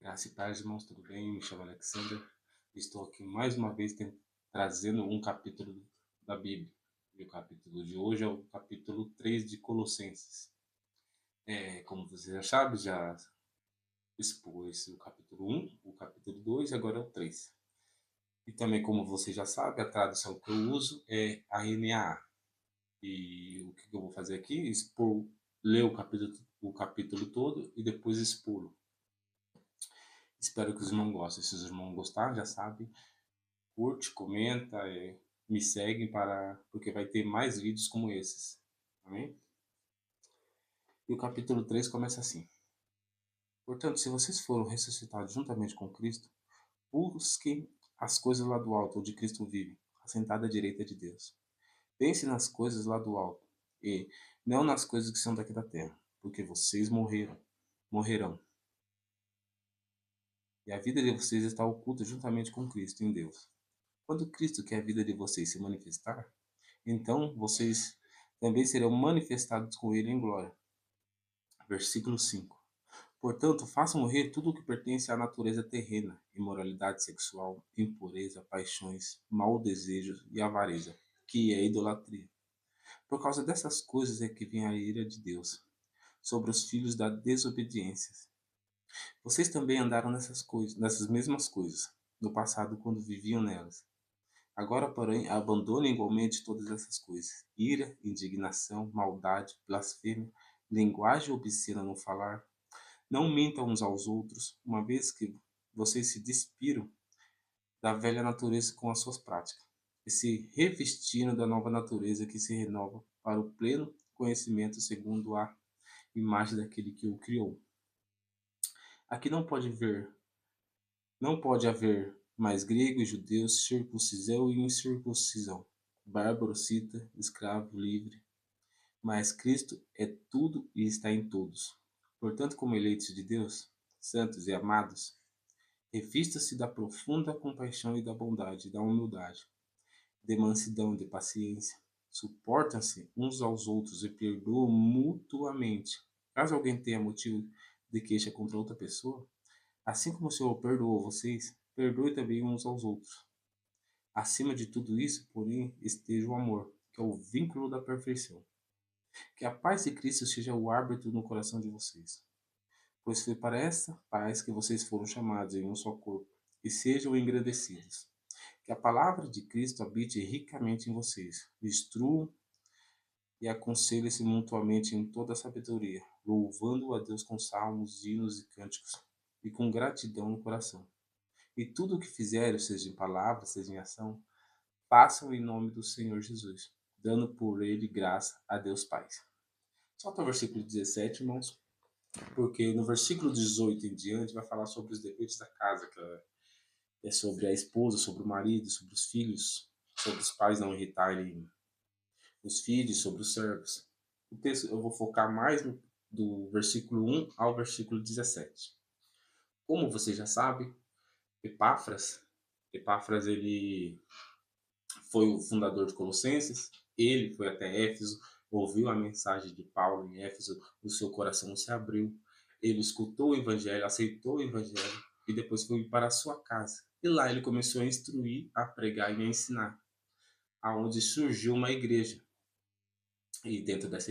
Graça e paz, irmãos, tudo bem? Me chamo Alexander. Estou aqui mais uma vez trazendo um capítulo da Bíblia. E o capítulo de hoje é o capítulo 3 de Colossenses. Como você já sabe, já expôs o capítulo 1, o capítulo 2 e agora é o 3. E também, como você já sabe, a tradução que eu uso é a NAA. E o que eu vou fazer aqui? Ler o capítulo todo e depois expô-lo. Espero que os irmãos gostem. Se os irmãos gostarem, já sabem, curte, comenta, me segue porque vai ter mais vídeos como esses. Amém? E o capítulo 3 começa assim. Portanto, se vocês foram ressuscitados juntamente com Cristo, busquem as coisas lá do alto, onde Cristo vive, assentado à direita de Deus. Pense nas coisas lá do alto, e não nas coisas que são daqui da terra, porque vocês morrerão. E a vida de vocês está oculta juntamente com Cristo em Deus. Quando Cristo, que é a vida de vocês, se manifestar, então vocês também serão manifestados com ele em glória. Versículo 5. Portanto, façam morrer tudo o que pertence à natureza terrena: imoralidade sexual, impureza, paixões, mau desejo e avareza, que é idolatria. Por causa dessas coisas é que vem a ira de Deus sobre os filhos da desobediência. Vocês também andaram nessas mesmas coisas, no passado quando viviam nelas. Agora, porém, abandonem igualmente todas essas coisas: ira, indignação, maldade, blasfêmia, linguagem obscena no falar. Não mintam uns aos outros, uma vez que vocês se despiram da velha natureza com as suas práticas, e se revestiram da nova natureza que se renova para o pleno conhecimento segundo a imagem daquele que o criou. Aqui não pode haver mais grego e judeu, circuncisão e incircuncisão, bárbaro, cita, escravo, livre, mas Cristo é tudo e está em todos. Portanto, como eleitos de Deus, santos e amados, revista-se da profunda compaixão e da bondade, da humildade, de mansidão, de paciência. Suportam-se uns aos outros e perdoam mutuamente. Caso alguém tenha motivo de queixa contra outra pessoa, assim como o Senhor perdoou vocês, perdoe também uns aos outros. Acima de tudo isso, porém, esteja o amor, que é o vínculo da perfeição. Que a paz de Cristo seja o árbitro no coração de vocês. Pois foi para essa paz que vocês foram chamados em um só corpo, e sejam engrandecidos. Que a palavra de Cristo habite ricamente em vocês. Instruam e aconselhem-se mutuamente em toda a sabedoria, louvando a Deus com salmos, hinos e cânticos, e com gratidão no coração. E tudo o que fizerem, seja em palavra, seja em ação, façam em nome do Senhor Jesus, dando por ele graça a Deus Pai. Só o versículo 17, irmãos, porque no versículo 18 em diante vai falar sobre os deveres da casa, que é sobre a esposa, sobre o marido, sobre os filhos, sobre os pais não irritarem os filhos, sobre os servos. O texto eu vou focar mais do versículo 1 ao versículo 17. Como você já sabe, Epáfras ele foi o fundador de Colossenses, ele foi até Éfeso, ouviu a mensagem de Paulo em Éfeso, o seu coração se abriu, ele escutou o evangelho, aceitou o evangelho e depois foi para a sua casa. E lá ele começou a instruir, a pregar e a ensinar, aonde surgiu uma igreja. E dentro dessa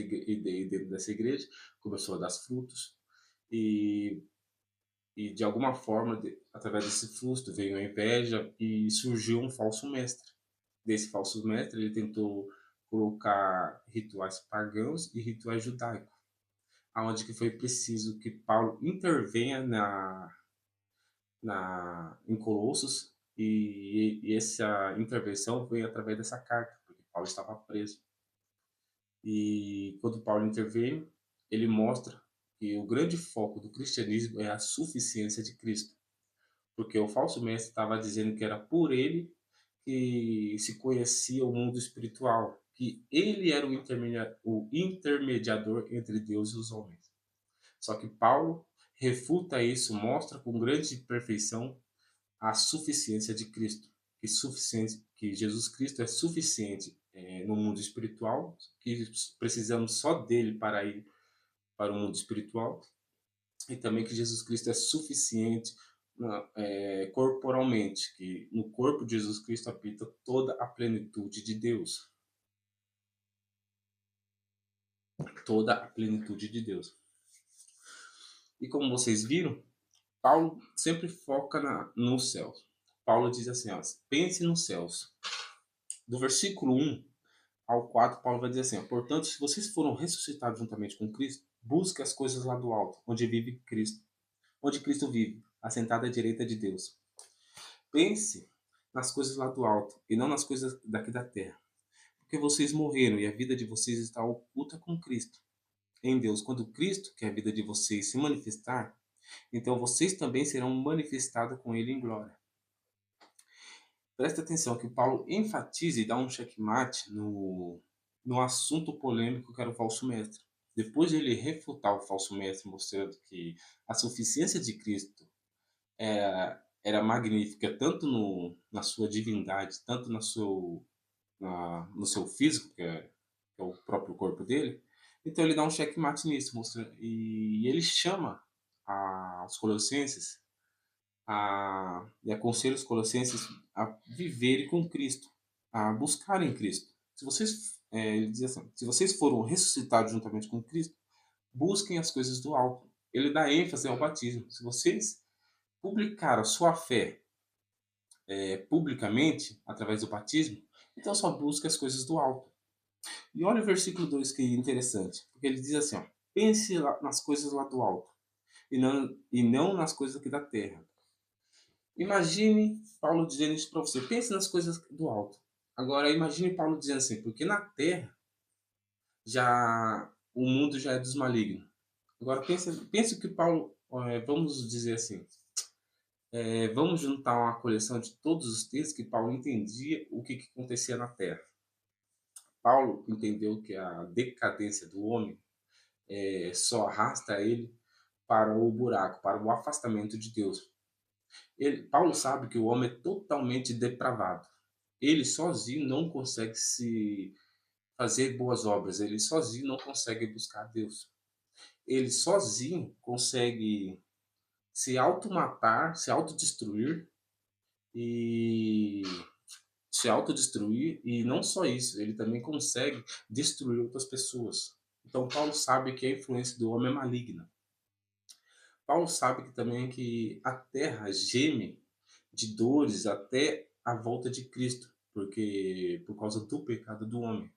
igreja começou a dar frutos e, e de alguma forma, através desse fruto veio a inveja e surgiu um falso mestre. Desse falso mestre, ele tentou colocar rituais pagãos e rituais judaicos, aonde que foi preciso que Paulo intervenha em Colossos, e essa intervenção foi através dessa carta, porque Paulo estava preso. E quando Paulo intervém, ele mostra que o grande foco do cristianismo é a suficiência de Cristo, porque o falso mestre estava dizendo que era por ele que se conhecia o mundo espiritual, que ele era o intermediador entre Deus e os homens. Só que Paulo refuta isso, mostra com grande perfeição a suficiência de Cristo, que Jesus Cristo é suficiente no mundo espiritual, que precisamos só dele para ir para o mundo espiritual, e também que Jesus Cristo é suficiente corporalmente, que no corpo de Jesus Cristo habita toda a plenitude de Deus, toda a plenitude de Deus. E como vocês viram, Paulo sempre foca nos céus. Paulo diz assim, ó, pense nos céus. Do versículo 1 ao 4, Paulo vai dizer assim, ó, portanto, se vocês foram ressuscitados juntamente com Cristo, busque as coisas lá do alto, onde vive Cristo, onde Cristo vive, assentado à direita de Deus. Pense nas coisas lá do alto e não nas coisas daqui da terra, porque vocês morreram e a vida de vocês está oculta com Cristo em Deus. Quando Cristo, que é a vida de vocês, se manifestar, então vocês também serão manifestados com ele em glória. Presta atenção que Paulo enfatiza e dá um checkmate no assunto polêmico que era o falso mestre. Depois de ele refutar o falso mestre, mostrando que a suficiência de Cristo era magnífica, tanto na sua divindade, tanto no seu físico, que é o próprio corpo dele, então ele dá um checkmate nisso, e ele chama os colossenses e aconselha os colossenses a viverem com Cristo, a buscarem Cristo. Se vocês, ele diz assim, se vocês foram ressuscitados juntamente com Cristo, busquem as coisas do alto. Ele dá ênfase ao batismo. Se vocês publicaram a sua fé publicamente, através do batismo, então só busque as coisas do alto. E olha o versículo 2 que é interessante, porque ele diz assim, ó, pense nas coisas lá do alto, e não nas coisas aqui da terra. Imagine Paulo dizendo isso para você. Pense nas coisas do alto. Agora, imagine Paulo dizendo assim, porque na terra o mundo já é dos malignos. Agora, pense que Paulo, vamos dizer assim, vamos juntar uma coleção de todos os textos que Paulo entendia o que acontecia na terra. Paulo entendeu que a decadência do homem só arrasta ele para o buraco, para o afastamento de Deus. Paulo sabe que o homem é totalmente depravado. Ele sozinho não consegue se fazer boas obras, ele sozinho não consegue buscar Deus. Ele sozinho consegue se automatar, se autodestruir e e não só isso, ele também consegue destruir outras pessoas. Então Paulo sabe que a influência do homem é maligna. Paulo sabe que também que a terra geme de dores até a volta de Cristo, porque por causa do pecado do homem.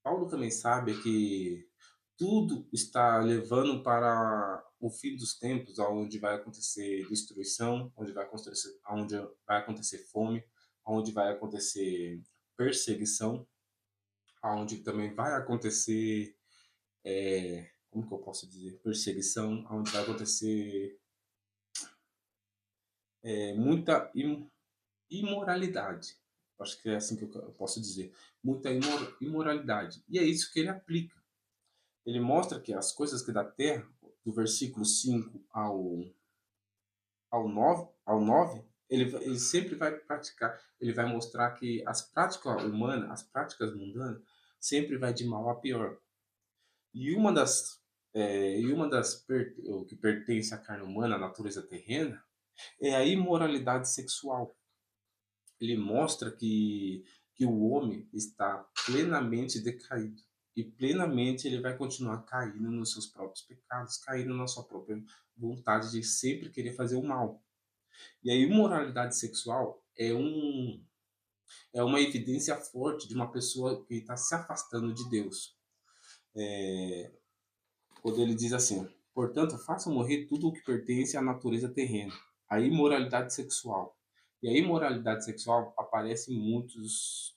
Paulo também sabe que tudo está levando para o fim dos tempos, onde vai acontecer destruição, onde vai acontecer fome, onde vai acontecer perseguição, onde também vai acontecer, como que eu posso dizer, perseguição, onde vai acontecer muita imoralidade. Acho que é assim que eu posso dizer. Muita imoralidade. E é isso que ele aplica. Ele mostra que as coisas que da terra, do versículo 5 ao 9 ele sempre vai praticar, ele vai mostrar que as práticas humanas, as práticas mundanas, sempre vai de mal a pior. E o que pertence à carne humana, à natureza terrena, é a imoralidade sexual. Ele mostra que o homem está plenamente decaído. E plenamente ele vai continuar caindo nos seus próprios pecados, caindo na sua própria vontade de sempre querer fazer o mal. E a imoralidade sexual é uma evidência forte de uma pessoa que está se afastando de Deus. Quando ele diz assim, portanto, façam morrer tudo o que pertence à natureza terrena, a imoralidade sexual. E a imoralidade sexual aparece em muitos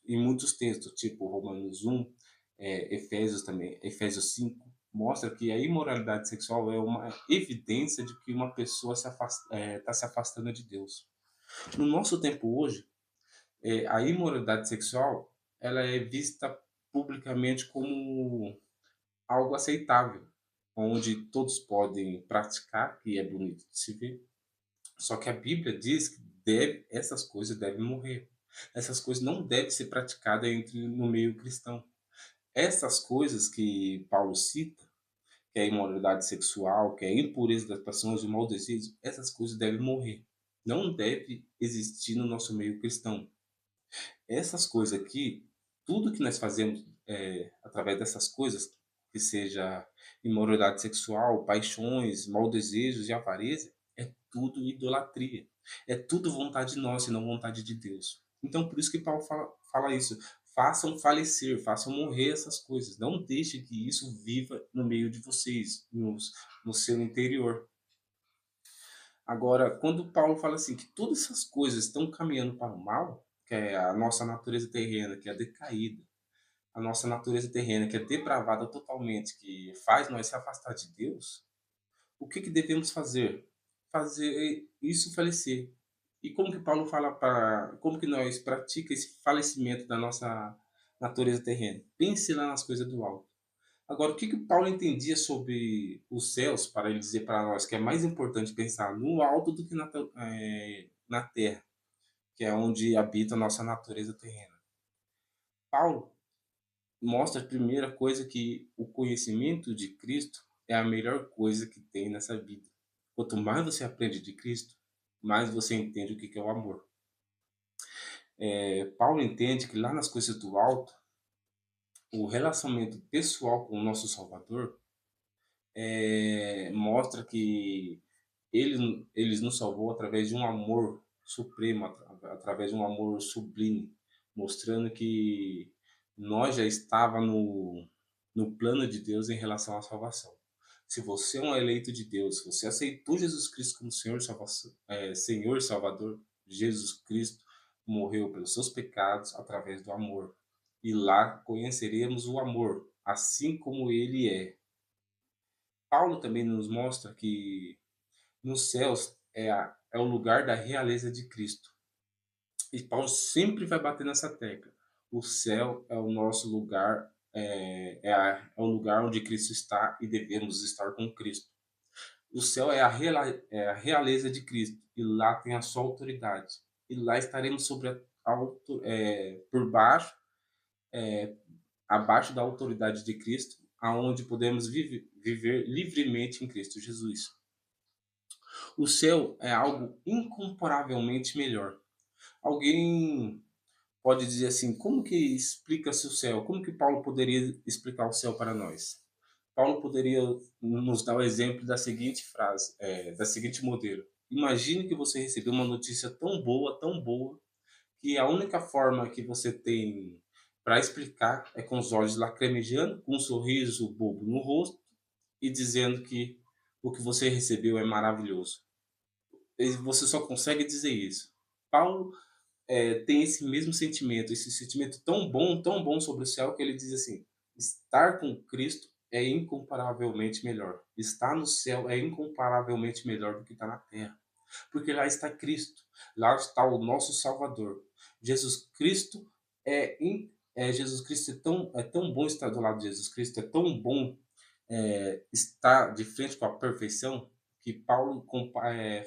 textos, tipo Romanos 1, Efésios também, Efésios 5, mostra que a imoralidade sexual é uma evidência de que uma pessoa está se afastando de Deus. No nosso tempo hoje, a imoralidade sexual ela é vista publicamente como algo aceitável, onde todos podem praticar, que é bonito de se ver. Só que a Bíblia diz que essas coisas devem morrer. Essas coisas não devem ser praticadas no meio cristão. Essas coisas que Paulo cita que é a imoralidade sexual, que é a impureza das paixões, o mau desejo, essas coisas devem morrer. Não deve existir no nosso meio cristão. Essas coisas aqui, tudo que nós fazemos através dessas coisas, que seja imoralidade sexual, paixões, mau desejos e avareza, é tudo idolatria. É tudo vontade nossa e não vontade de Deus. Então, por isso que Paulo fala isso. Façam falecer, façam morrer essas coisas. Não deixe que isso viva no meio de vocês, no seu interior. Agora, quando Paulo fala assim que todas essas coisas estão caminhando para o mal, que é a nossa natureza terrena, que é decaída, a nossa natureza terrena, que é depravada totalmente, que faz nós se afastar de Deus, o que, que devemos fazer? Fazer isso falecer. E como que Paulo fala para, como que nós pratica esse falecimento da nossa natureza terrena? Pense lá nas coisas do alto. Agora, o que que Paulo entendia sobre os céus, para ele dizer para nós que é mais importante pensar no alto do que na terra, que é onde habita a nossa natureza terrena? Paulo mostra a primeira coisa que o conhecimento de Cristo é a melhor coisa que tem nessa vida. Quanto mais você aprende de Cristo, mais você entende o que é o amor. Paulo entende que lá nas coisas do alto, o relacionamento pessoal com o nosso Salvador mostra que ele nos salvou através de um amor supremo, através de um amor sublime, mostrando que nós já estava no plano de Deus em relação à salvação. Se você é um eleito de Deus, se você aceitou Jesus Cristo como Senhor e Salvador, Jesus Cristo morreu pelos seus pecados através do amor. E lá conheceremos o amor, assim como ele é. Paulo também nos mostra que nos céus é o lugar da realeza de Cristo. E Paulo sempre vai bater nessa tecla. O céu é o nosso lugar, é o lugar onde Cristo está e devemos estar com Cristo. O céu é a realeza de Cristo e lá tem a sua autoridade. E lá estaremos sobre por baixo, abaixo da autoridade de Cristo, aonde podemos viver livremente em Cristo Jesus. O céu é algo incomparavelmente melhor. Alguém pode dizer assim, como que explica-se o céu? Como que Paulo poderia explicar o céu para nós? Paulo poderia nos dar o exemplo da seguinte frase, da seguinte modelo. Imagine que você recebeu uma notícia tão boa, que a única forma que você tem para explicar é com os olhos lacrimejando, com um sorriso bobo no rosto e dizendo que o que você recebeu é maravilhoso. E você só consegue dizer isso. Paulo tem esse sentimento tão bom sobre o céu, que ele diz assim: estar com Cristo é incomparavelmente melhor. Estar no céu é incomparavelmente melhor do que estar na terra. Porque lá está Cristo, lá está o nosso Salvador. Jesus Cristo Jesus Cristo é tão bom estar do lado de Jesus Cristo, é tão bom estar de frente com a perfeição, que Paulo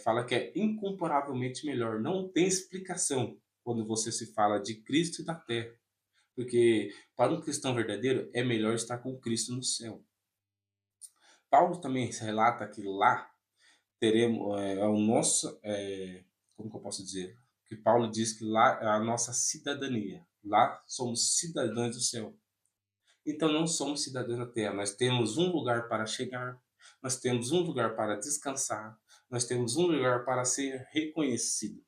fala que é incomparavelmente melhor. Não tem explicação quando você se fala de Cristo e da terra. Porque para um cristão verdadeiro é melhor estar com Cristo no céu. Paulo também relata que lá teremos o nosso, como que eu posso dizer? Que Paulo diz que lá é a nossa cidadania. Lá somos cidadãos do céu. Então não somos cidadãos da terra, nós temos um lugar para chegar, nós temos um lugar para descansar, nós temos um lugar para ser reconhecido.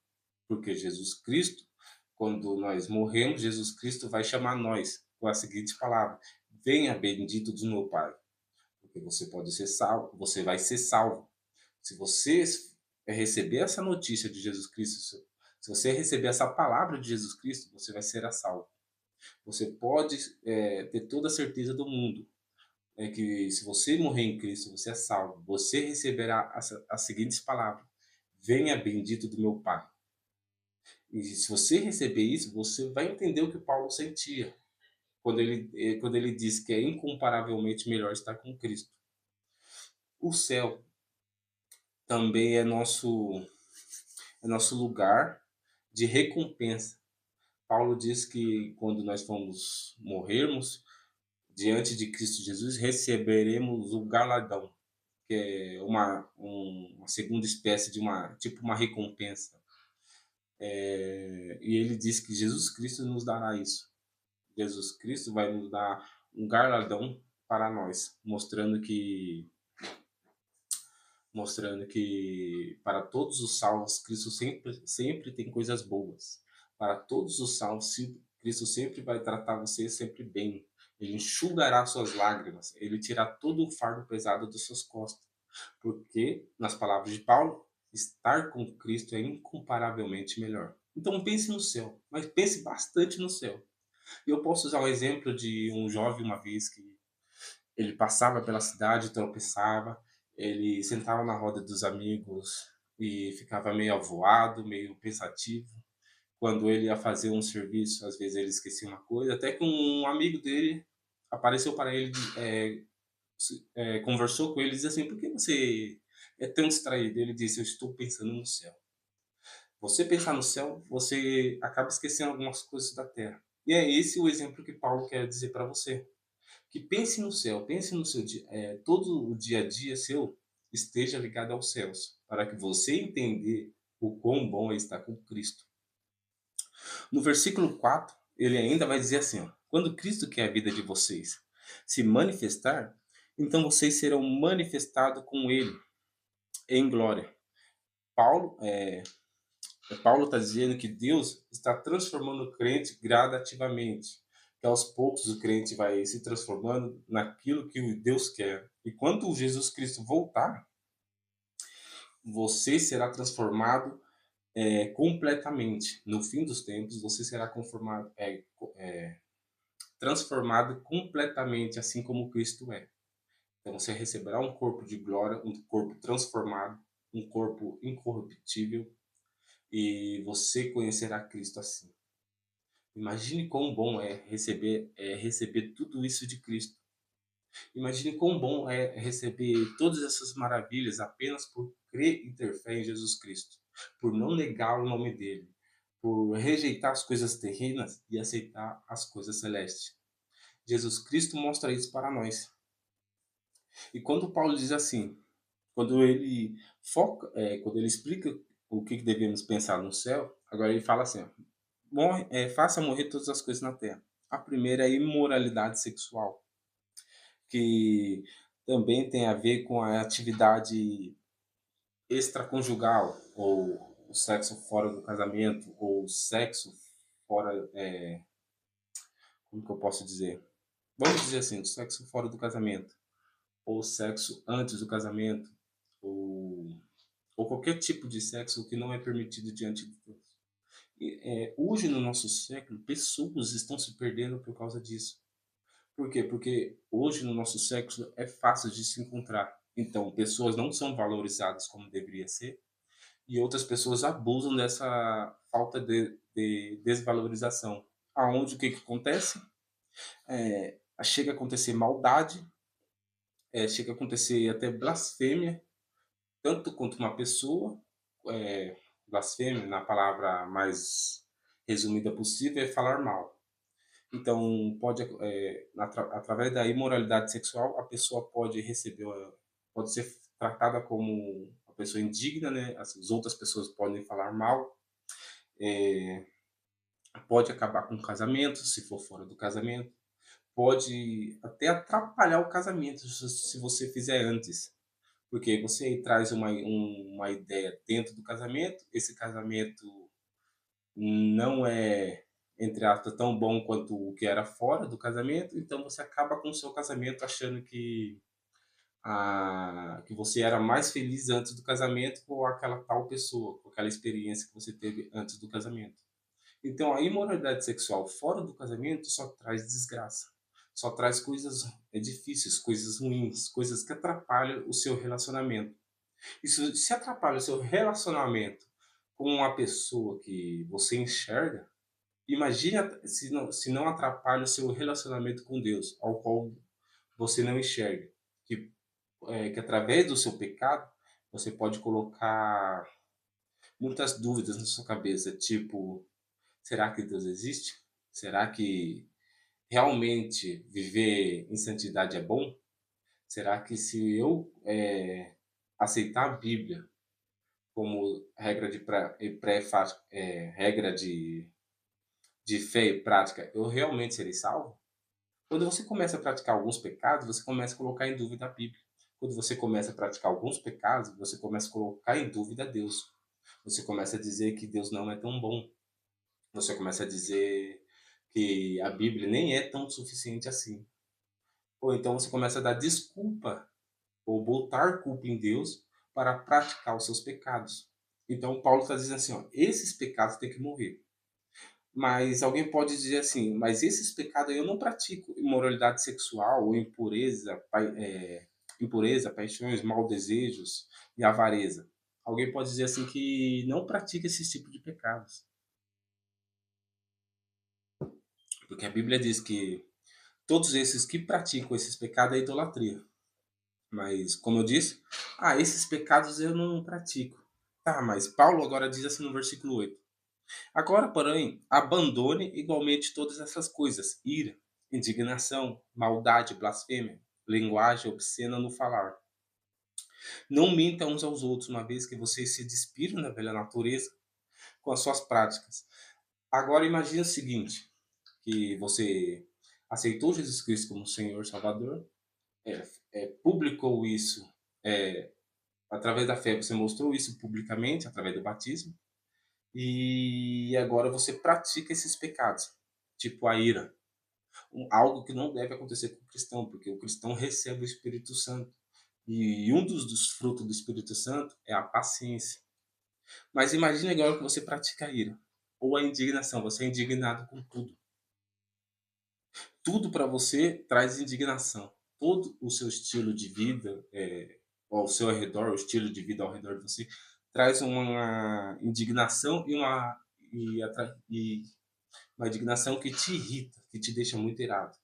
Porque Jesus Cristo, quando nós morremos, Jesus Cristo vai chamar nós com a seguinte palavra: venha bendito do meu Pai. Porque você pode ser salvo, você vai ser salvo. Se você receber essa notícia de Jesus Cristo, se você receber essa palavra de Jesus Cristo, você vai ser a salvo. Você pode ter toda a certeza do mundo que se você morrer em Cristo, você é salvo. Você receberá as seguintes palavras: venha bendito do meu Pai. E se você receber isso, você vai entender o que Paulo sentia quando ele diz que é incomparavelmente melhor estar com Cristo. O céu também é nosso lugar de recompensa. Paulo diz que quando nós morrermos, diante de Cristo Jesus, receberemos o galardão, que é uma segunda espécie de tipo uma recompensa. E ele diz que Jesus Cristo nos dará isso. Jesus Cristo vai nos dar um galardão para nós, mostrando que para todos os salvos, Cristo sempre tem coisas boas. Para todos os salvos, Cristo sempre vai tratar você sempre bem. Ele enxugará suas lágrimas, ele tirará todo o fardo pesado das suas costas. Porque, nas palavras de Paulo, estar com Cristo é incomparavelmente melhor. Então pense no céu, mas pense bastante no céu. E eu posso usar um exemplo de um jovem uma vez que ele passava pela cidade, tropeçava, ele sentava na roda dos amigos e ficava meio avoado, meio pensativo. Quando ele ia fazer um serviço, às vezes ele esquecia uma coisa, até que um amigo dele apareceu para ele, conversou com ele e disse assim: por que você é tão distraído? Ele disse: eu estou pensando no céu. Você pensar no céu, você acaba esquecendo algumas coisas da terra. E é esse o exemplo que Paulo quer dizer para você. Que pense no céu, pense no seu dia, todo o dia a dia seu esteja ligado aos céus, para que você entender o quão bom é estar com Cristo. No versículo 4, ele ainda vai dizer assim: ó, quando Cristo, que é a vida de vocês, se manifestar, então vocês serão manifestados com ele em glória. Paulo está dizendo que Deus está transformando o crente gradativamente, que aos poucos o crente vai se transformando naquilo que Deus quer. E quando Jesus Cristo voltar, você será transformado completamente. No fim dos tempos, você será transformado completamente, assim como Cristo é. Então você receberá um corpo de glória, um corpo transformado, um corpo incorruptível, e você conhecerá Cristo assim. Imagine quão bom é receber tudo isso de Cristo. Imagine quão bom é receber todas essas maravilhas apenas por crer e ter fé em Jesus Cristo, por não negar o nome dele, por rejeitar as coisas terrenas e aceitar as coisas celestes. Jesus Cristo mostra isso para nós. E quando Paulo diz assim, quando ele explica o que devemos pensar no céu, agora ele fala assim: ó, faça morrer todas as coisas na terra. A primeira é a imoralidade sexual, que também tem a ver com a atividade extraconjugal, ou o sexo fora do casamento, ou o sexo fora. Como que eu posso dizer? Vamos dizer assim, o sexo fora do casamento, ou sexo antes do casamento, ou, ou qualquer tipo de sexo que não é permitido diante de Deus. Hoje, no nosso século, pessoas estão se perdendo por causa disso. Por quê? Porque hoje, no nosso século, é fácil de se encontrar. Então, pessoas não são valorizadas como deveria ser, e outras pessoas abusam dessa falta de desvalorização. Aonde o que acontece? Chega a acontecer maldade, chega a acontecer até blasfêmia, tanto contra uma pessoa, blasfêmia, na palavra mais resumida possível, é falar mal. Então, através da imoralidade sexual, a pessoa pode ser tratada como uma pessoa indigna, né? As outras pessoas podem falar mal, pode acabar com o casamento, se for fora do casamento, pode até atrapalhar o casamento se você fizer antes. Porque você traz uma ideia dentro do casamento, esse casamento não é, entre aspas, tão bom quanto o que era fora do casamento, então você acaba com o seu casamento achando que você era mais feliz antes do casamento com aquela tal pessoa, com aquela experiência que você teve antes do casamento. Então a imoralidade sexual fora do casamento só traz desgraça, só traz coisas difíceis, coisas ruins, coisas que atrapalham o seu relacionamento. Isso se atrapalha o seu relacionamento com uma pessoa que você enxerga. Imagine se não atrapalha o seu relacionamento com Deus, ao qual você não enxerga. Que através do seu pecado, você pode colocar muitas dúvidas na sua cabeça, tipo, será que Deus existe? Será que realmente viver em santidade é bom? Será que se eu aceitar a Bíblia como regra de, regra de fé e prática, eu realmente serei salvo? Quando você começa a praticar alguns pecados, você começa a colocar em dúvida a Bíblia. Quando você começa a praticar alguns pecados, você começa a colocar em dúvida Deus. Você começa a dizer que Deus não é tão bom. Você começa a dizer que a Bíblia nem é tão suficiente assim. Ou então você começa a dar desculpa ou botar culpa em Deus para praticar os seus pecados. Então Paulo está dizendo assim, ó, esses pecados têm que morrer. Mas alguém pode dizer assim, mas esses pecados eu não pratico, imoralidade sexual ou impureza, impureza, paixões, maus desejos e avareza. Alguém pode dizer assim que não pratica esse tipo de pecados, porque a Bíblia diz que todos esses que praticam esses pecados é idolatria. Mas, como eu disse, esses pecados eu não pratico. Tá, mas Paulo agora diz assim no versículo 8. Agora, porém, abandone igualmente todas essas coisas: ira, indignação, maldade, blasfêmia, linguagem obscena no falar. Não minta uns aos outros, uma vez que vocês se despiram da velha natureza com as suas práticas. Agora imagine o seguinte, que você aceitou Jesus Cristo como Senhor e Salvador, publicou isso através da fé, você mostrou isso publicamente através do batismo, e agora você pratica esses pecados, tipo a ira, algo que não deve acontecer com o cristão, porque o cristão recebe o Espírito Santo. E um dos frutos do Espírito Santo é a paciência. Mas imagine agora que você pratica a ira ou a indignação. Você é indignado com tudo. Tudo para você traz indignação. Todo o seu estilo de vida, ao seu redor, o estilo de vida ao redor de você, traz uma indignação e uma indignação que te irrita, que te deixa muito irado.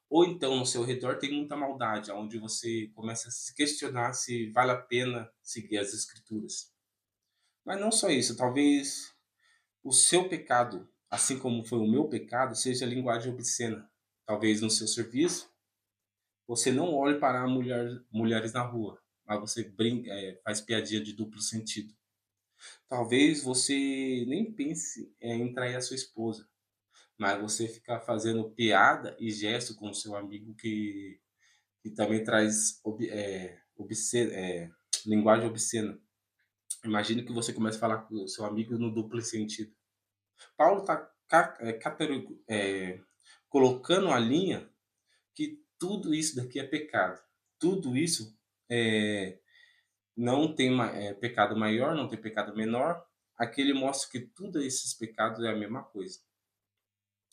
Ou então no seu redor tem muita maldade, onde você começa a se questionar se vale a pena seguir as escrituras. Mas não só isso, talvez o seu pecado, assim como foi o meu pecado, seja linguagem obscena. Talvez no seu serviço você não olhe para mulheres na rua, mas você faz piadinha de duplo sentido. Talvez você nem pense em trair a sua esposa, mas você fica fazendo piada e gesto com o seu amigo que também traz linguagem obscena. Imagine que você comece a falar com o seu amigo no duplo sentido. Paulo está colocando a linha que tudo isso daqui é pecado. Tudo isso é, não tem pecado maior, não tem pecado menor. Aqui ele mostra que todos esses pecados é a mesma coisa.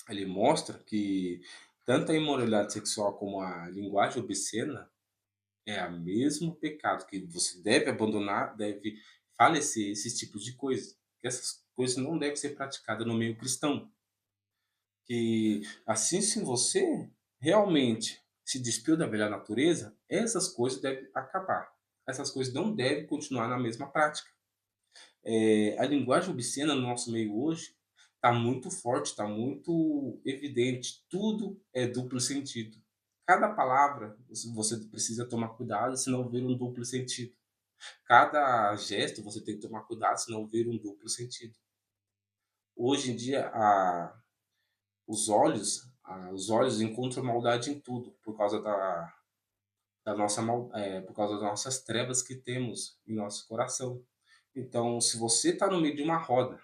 Ele mostra que tanto a imoralidade sexual como a linguagem obscena é o mesmo pecado, que você deve abandonar, deve falecer esses tipos de coisas. Que essas coisas não devem ser praticadas no meio cristão. Que assim, se você realmente se despiu da velha natureza, essas coisas devem acabar. Essas coisas não devem continuar na mesma prática. A linguagem obscena no nosso meio hoje está muito forte, está muito evidente. Tudo é duplo sentido. Cada palavra você precisa tomar cuidado, senão vira um duplo sentido. Cada gesto você tem que tomar cuidado, senão vira um duplo sentido. Hoje em dia, os olhos encontram maldade em tudo, por causa por causa das nossas trevas que temos em nosso coração. Então, se você está no meio de uma roda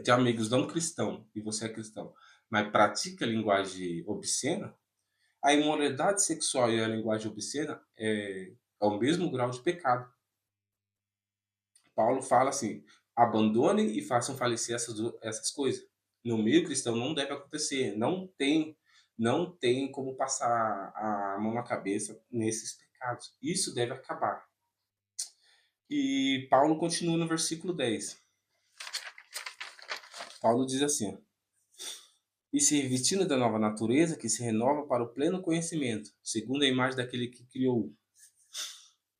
de amigos não cristãos e você é cristão, mas pratica a linguagem obscena, a imoralidade sexual e a linguagem obscena é o mesmo grau de pecado. Paulo fala assim: abandonem e façam falecer essas coisas. No meio cristão não deve acontecer. Não tem como passar a mão na cabeça nesses pecados. Isso deve acabar. E Paulo continua no versículo 10. Paulo diz assim: e se revestindo da nova natureza, que se renova para o pleno conhecimento, segundo a imagem daquele que criou.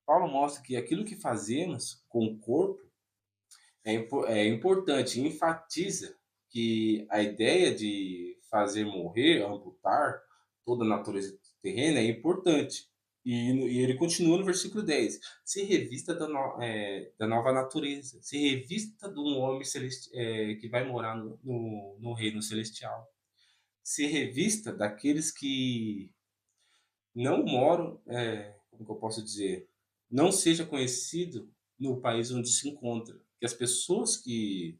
Paulo mostra que aquilo que fazemos com o corpo é importante, enfatiza que a ideia de fazer morrer, amputar toda a natureza terrena é importante. E ele continua no versículo 10: se revista da nova natureza, se revista de um homem que vai morar no reino celestial, se revista daqueles que não moram, como que eu posso dizer, não seja conhecido no país onde se encontra. Que as pessoas que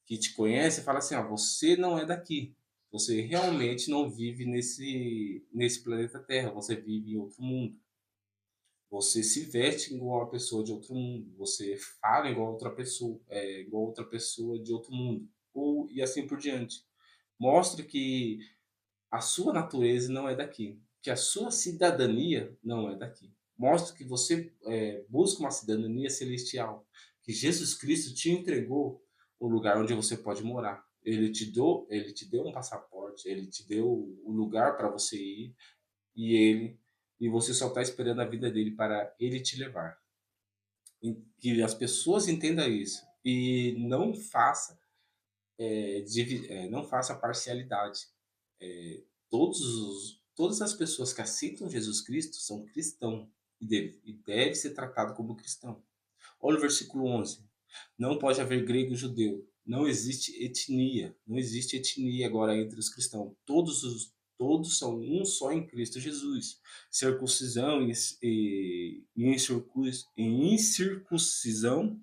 te conhecem falam assim: ah, você não é daqui, você realmente não vive nesse planeta Terra, você vive em outro mundo. Você se veste igual uma pessoa de outro mundo, você fala igual outra pessoa de outro mundo, e assim por diante. Mostre que a sua natureza não é daqui, que a sua cidadania não é daqui. Mostre que você busca uma cidadania celestial, que Jesus Cristo te entregou o lugar onde você pode morar. Ele te deu um passaporte, ele te deu o lugar para você ir, e ele e você só está esperando a vida dele para ele te levar. Que as pessoas entendam isso e não faça parcialidade. Todas as pessoas que aceitam Jesus Cristo são cristãos e deve ser tratado como cristão. Olha o versículo 11. Não pode haver grego e judeu. Não existe etnia agora entre os cristãos. Todos são um só em Cristo Jesus. Circuncisão e incircuncisão,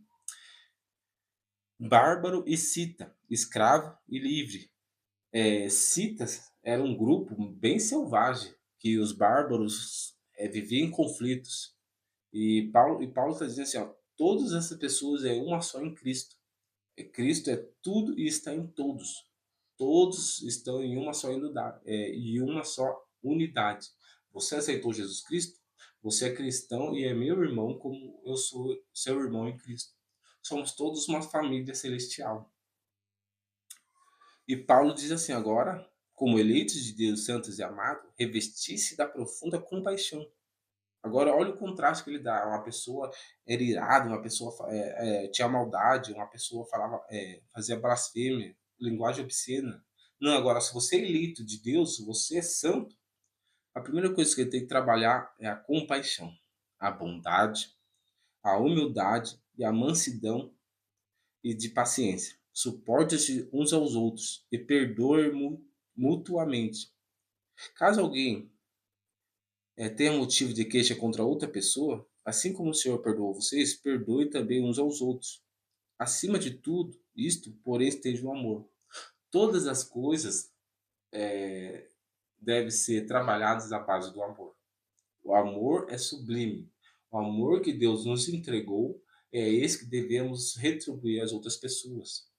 bárbaro e cita, escravo e livre. Citas era um grupo bem selvagem, que os bárbaros viviam em conflitos. E Paulo está dizendo assim: ó, todas essas pessoas é uma só em Cristo. Cristo é tudo e está em todos. Todos estão em uma só unidade. Você aceitou Jesus Cristo? Você é cristão e é meu irmão, como eu sou seu irmão em Cristo. Somos todos uma família celestial. E Paulo diz assim: agora, como eleitos de Deus, santos e amados, revestir-se da profunda compaixão. Agora, olha o contraste que ele dá. Uma pessoa era irada, uma pessoa tinha maldade, uma pessoa fazia blasfêmia, linguagem obscena. Não, agora, se você é eleito de Deus, se você é santo, a primeira coisa que ele tem que trabalhar é a compaixão, a bondade, a humildade e a mansidão e de paciência. Suporte-se uns aos outros e perdoe mutuamente. Caso alguém tenha motivo de queixa contra outra pessoa, assim como o Senhor perdoou vocês, perdoe também uns aos outros. Acima de tudo, isto, porém, esteja o amor. Todas as coisas devem ser trabalhadas à base do amor. O amor é sublime. O amor que Deus nos entregou é esse que devemos retribuir às outras pessoas.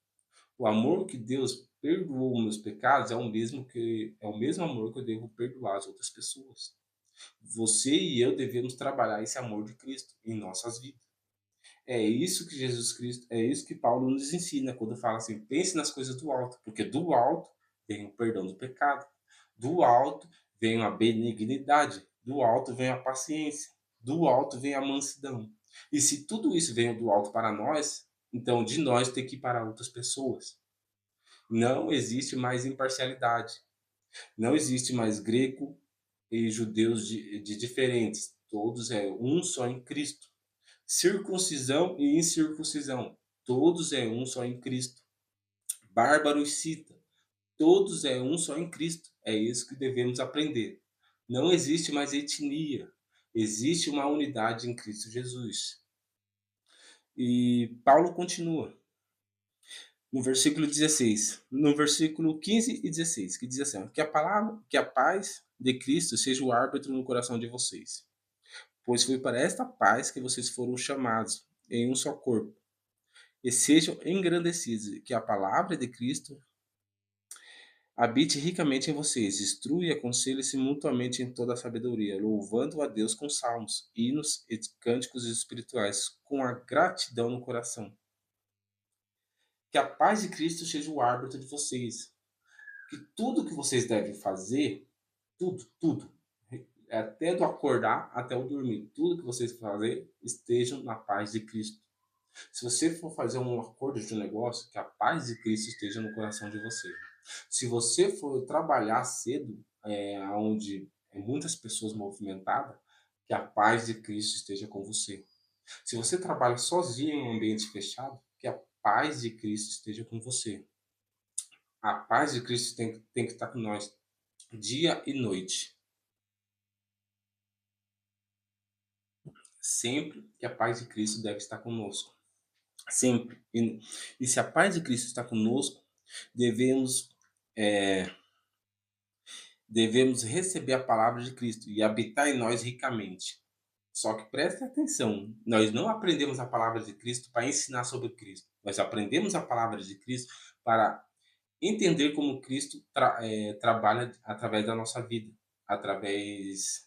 O amor que Deus perdoou meus pecados é o mesmo amor que eu devo perdoar às outras pessoas. Você e eu devemos trabalhar esse amor de Cristo em nossas vidas. É isso que Paulo nos ensina quando fala assim: pense nas coisas do alto, porque do alto vem o perdão do pecado, do alto vem a benignidade, do alto vem a paciência, do alto vem a mansidão. E se tudo isso vem do alto para nós, então de nós tem que ir para outras pessoas. Não existe mais imparcialidade, não existe mais grego e judeus de diferentes, todos é um só em Cristo. Circuncisão e incircuncisão, todos é um só em Cristo. Bárbaro e cita, todos é um só em Cristo. É isso que devemos aprender. Não existe mais etnia, existe uma unidade em Cristo Jesus. E Paulo continua no versículo 16, no versículo 15 e 16, que diz assim: que a paz de Cristo seja o árbitro no coração de vocês, pois foi para esta paz que vocês foram chamados em um só corpo, e sejam engrandecidos, que a palavra de Cristo habite ricamente em vocês, instrua e aconselhe-se mutuamente em toda a sabedoria, louvando a Deus com salmos, hinos e cânticos espirituais, com a gratidão no coração. Que a paz de Cristo seja o árbitro de vocês, que tudo que vocês devem fazer, tudo, até do acordar até o dormir, tudo que vocês fazem estejam na paz de Cristo. Se você for fazer um acordo de um negócio, que a paz de Cristo esteja no coração de você. Se você for trabalhar cedo, onde muitas pessoas movimentadas, que a paz de Cristo esteja com você. Se você trabalha sozinho em um ambiente fechado, que a paz de Cristo esteja com você. A paz de Cristo tem que estar com nós dia e noite. Sempre que a paz de Cristo deve estar conosco. Sempre. E se a paz de Cristo está conosco, devemos, devemos receber a palavra de Cristo e habitar em nós ricamente. Só que preste atenção, nós não aprendemos a palavra de Cristo para ensinar sobre Cristo. Nós aprendemos a palavra de Cristo para entender como Cristo trabalha através da nossa vida, através,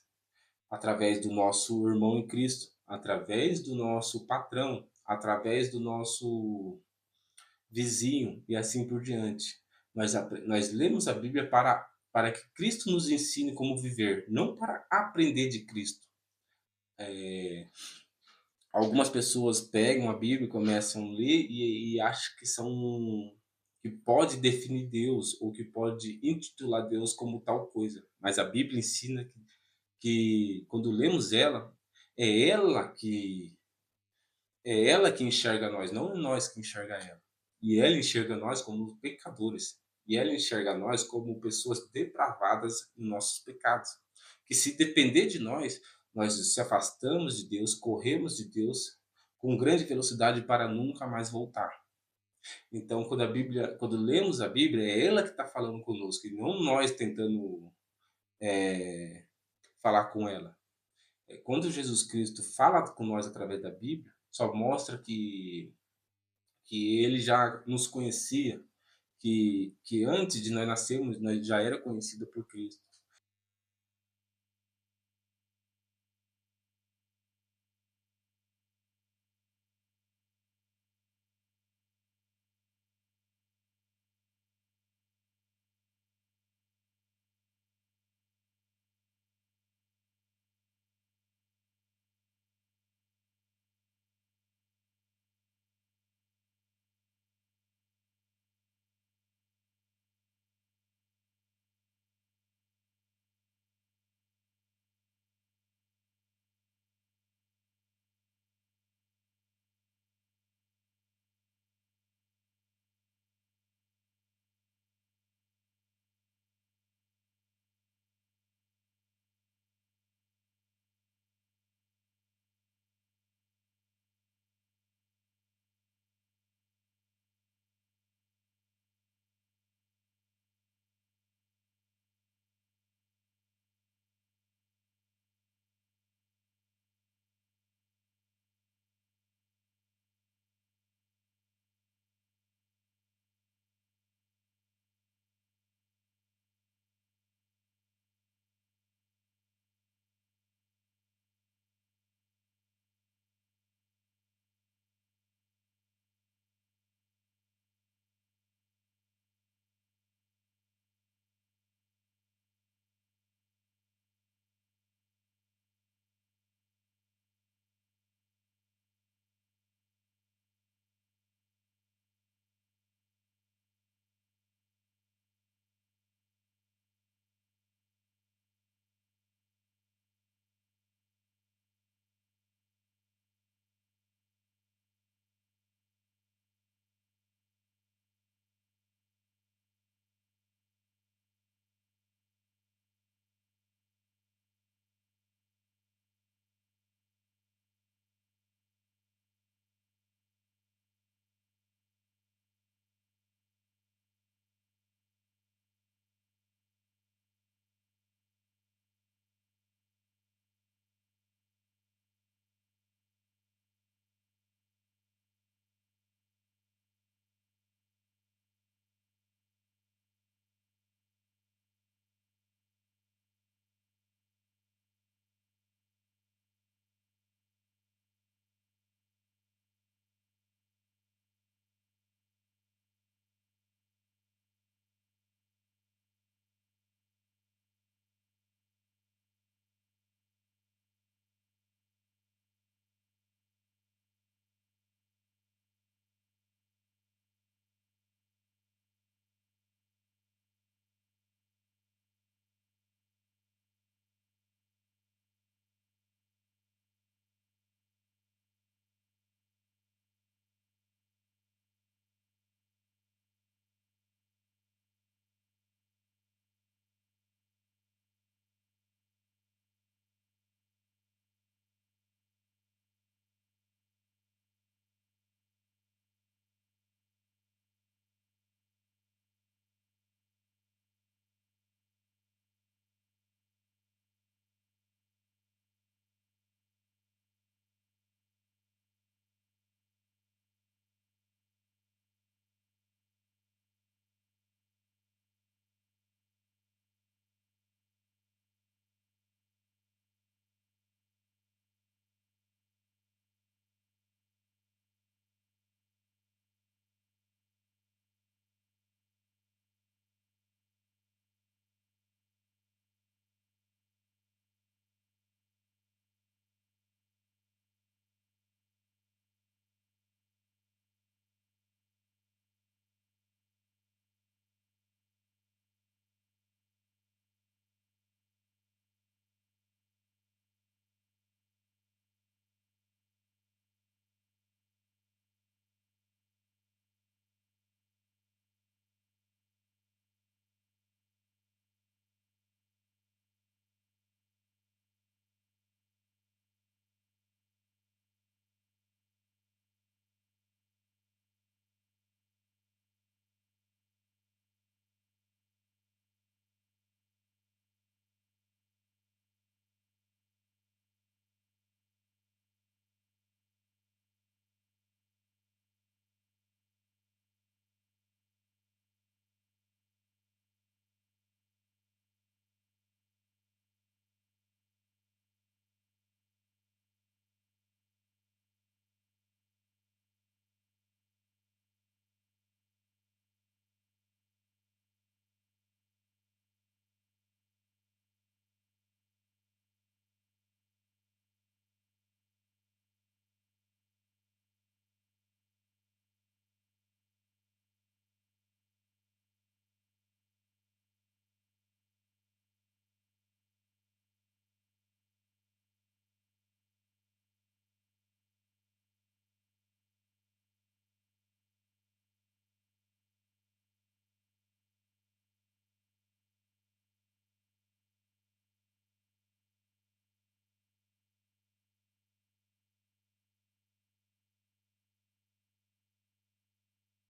através do nosso irmão em Cristo, através do nosso patrão, através do nosso vizinho e assim por diante. Nós lemos a Bíblia para que Cristo nos ensine como viver, não para aprender de Cristo. Algumas pessoas pegam a Bíblia e começam a ler e acham que pode definir Deus ou que pode intitular Deus como tal coisa. Mas a Bíblia ensina que quando lemos ela, é ela que é ela que enxerga nós, não é nós que enxerga ela. E ela enxerga nós como pecadores. E ela enxerga nós como pessoas depravadas em nossos pecados. Que se depender de nós, nós se afastamos de Deus, corremos de Deus com grande velocidade para nunca mais voltar. Então, quando lemos a Bíblia, é ela que está falando conosco, e não nós tentando falar com ela. Quando Jesus Cristo fala com nós através da Bíblia, só mostra que ele já nos conhecia, que antes de nós nascermos, nós já era conhecido por Cristo.